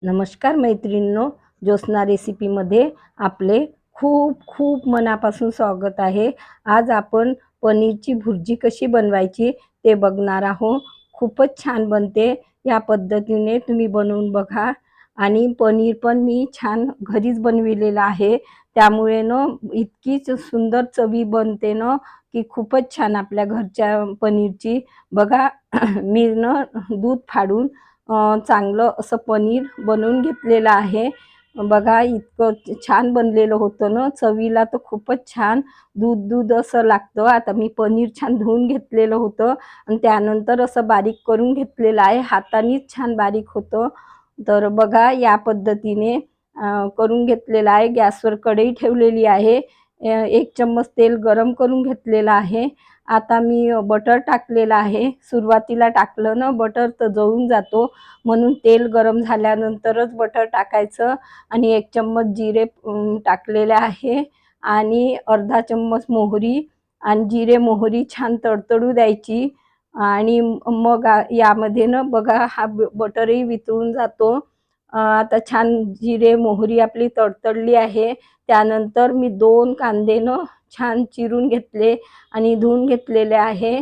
नमस्कार मैत्रिणींनो, ज्योत्स्ना रेसिपीमध्ये आपले खूप खूप मनापासून स्वागत आहे। आज आपण पनीरची भुर्जी कशी बनवायची ते बघणार आहोत। खूपच छान बनते। या पद्धतीने तुम्ही बनवून बघा। आणि पनीर पण मी छान घरीच बनविलेलं आहे, त्यामुळे न इतकी सुंदर चवी बनते ना की खूपच छान आपल्या घरच्या पनीरची। बघा मी न दूध फाडून चांगलं असं पनीर बनवून घेतलेलं आहे। बघा इतकं छान बनलेलं होतं ना, चवीला तर खूपच छान दूध दूध असं लागतं। आता मी पनीर छान धुवून घेतलेलं होतं आणि त्यानंतर असं बारीक करून घेतलेलं आहे। हातानेच छान बारीक होतं। तर बघा या पद्धतीने करून घेतलेलं आहे। गॅसवर कढई ठेवलेली आहे। 1 चम्मच तेल गरम करून घेतलेलं आहे। आता मी बटर टाकलेलं आहे। सुरुवातीला टाकलं ना बटर तर जळून जातो, म्हणून तेल गरम झाल्यानंतरच बटर टाकायचं। आणि 1 चम्मच जिरे टाकलेले आहे आणि अर्धा चम्मच मोहरी आणि जिरे मोहरी छान तडतडू द्यायची। आणि मग यामध्ये ना बघा हा बटरही वितळून जातो। आता छान जिरे मोहरी आपली तडतडली आहे। त्यानंतर मी 2 कांदे न छान चिरून घेतले आणि धुवून घेतलेले आहे।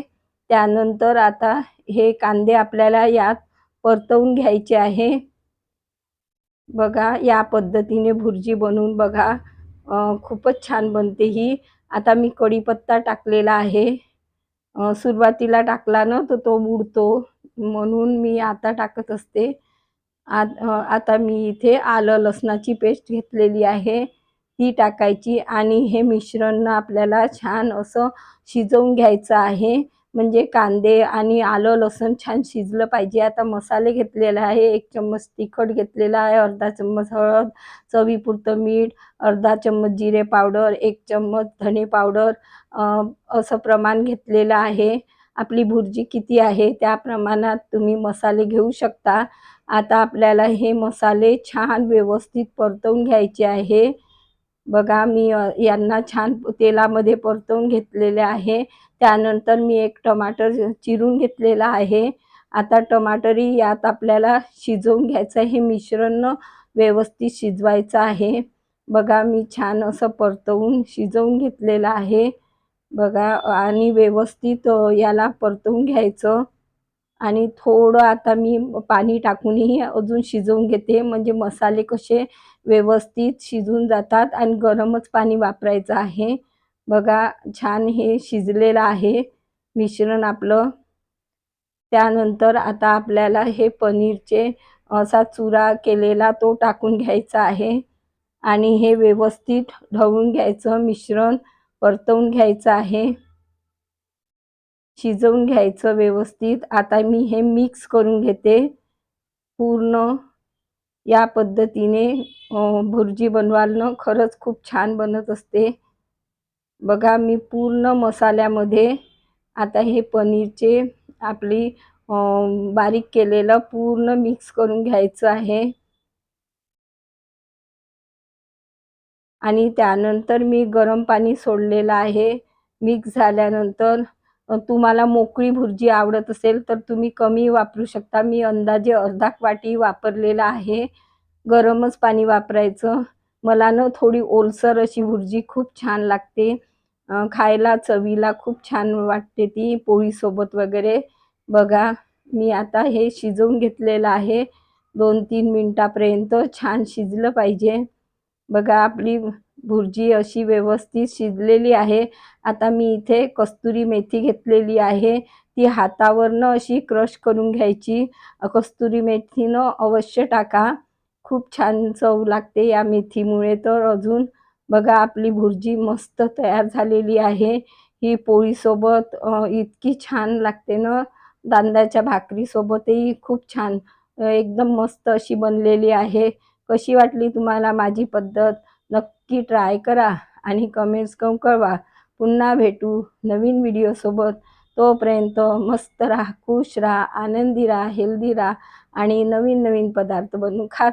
त्यानंतर आता हे कांदे आपल्याला यात परतवून घ्यायचे आहे। बघा या पद्धतीने भुर्जी बनवून बघा, खूपच छान बनते ही। आता मी कढीपत्ता टाकलेला आहे। सुरुवातीला टाकला ना तर तो बुडतो, म्हणून मी आता टाकत असते। आता मी इथे आलं लसणाची पेस्ट घेतलेली आहे, ती टाकायची आणि हे मिश्रण आपल्याला छान असं शिजवून घ्यायचं आहे। म्हणजे कांदे आणि आलं लसूण छान शिजलं पाहिजे। आता मसाले घेतलेले आहे। 1 चम्मच तिखट घेतलेला आहे, अर्धा चम्मच हळद, चवीपुरतं मीठ, अर्धा चम्मच जिरे पावडर, 1 चम्मच धने पावडर, असं प्रमाण घेतलेलं आहे। आपली भुर्जी किती आहे त्या प्रमाणात तुम्ही मसाले घेऊ शकता। आता आपल्याला हे मसाले छान व्यवस्थित परतवून घ्यायचे आहे। बघा मी यांना छान तेलामध्ये परतवून घेतलेले आहे। त्यानंतर मी 1 टमाटर चिरून घेतलेला आहे। आता टमाटरही यात आपल्याला शिजवून घ्यायचं आहे। हे मिश्रण व्यवस्थित शिजवायचं आहे। बघा मी छान असं परतवून शिजवून घेतलेलं आहे। बघा आणि व्यवस्थित याला परतवून घ्यायचं। आणि थोडं आता मी पाणी टाकूनही अजून शिजवून घेते, म्हणजे मसाले कसे व्यवस्थित शिजून जातात। आणि गरमच पाणी वापरायचं आहे। बघा छान हे शिजलेलं आहे मिश्रण आपलं। त्यानंतर आता आपल्याला हे पनीरचे असा चुरा केलेला तो टाकून घ्यायचा आहे आणि हे व्यवस्थित ढवळून घ्यायचं, मिश्रण परतवून घ्यायचं आहे, शिजवून घ्यायचं व्यवस्थित। आता मी हे मिक्स करून घेते पूर्ण। या पद्धतीने भुर्जी बनवाल ना खरंच खूप छान बनत असते। बघा मी पूर्ण मसाल्यामध्ये आता हे पनीरचे आपली बारीक केलेलं पूर्ण मिक्स करून घ्यायचं आहे। आणि त्यानंतर मी गरम पाणी सोडलेलं आहे। मिक्स झाल्यानंतर तुम्हाला मोकळी भुर्जी आवडत असेल तर तुम्ही कमी वापरू शकता। मी अंदाजे अर्धा वाटी वापरलेला आहे। गरमच पाणी वापरायचं। मला ना थोडी ओलसर अशी भुर्जी खूप छान लागते। खायला चवीला खूप छान वाटते ती पोळीसोबत वगैरे। बघा मी आता हे शिजवून घेतलेलं आहे। 2-3 मिनिटापर्यंत छान शिजलं पाहिजे। बघा आपली भुर्जी अशी व्यवस्थित शिजलेली आहे। आता मी इथे कस्तुरी मेथी घेतलेली आहे, ती हातावरनं अशी क्रश करून घ्यायची। कस्तुरी मेथीनं अवश्य टाका, खूप छान चव लागते या मेथीमुळे तर अजून। बघा आपली भुर्जी मस्त तयार झालेली आहे। ही पोळीसोबत इतकी छान लागते ना, तांदळाच्या भाकरीसोबतही खूप छान, एकदम मस्त अशी बनलेली आहे। कशी वाटली तुम्हाला माझी पद्धत? नक्की ट्राय करा आणि कमेंट्स करून कळवा। पुन्हा भेटू नवीन व्हिडिओसोबत। तोपर्यंत मस्त राहा, खुश राहा, आनंदी राहा, हेल्दी राहा आणि नवीन नवीन पदार्थ बनवून खात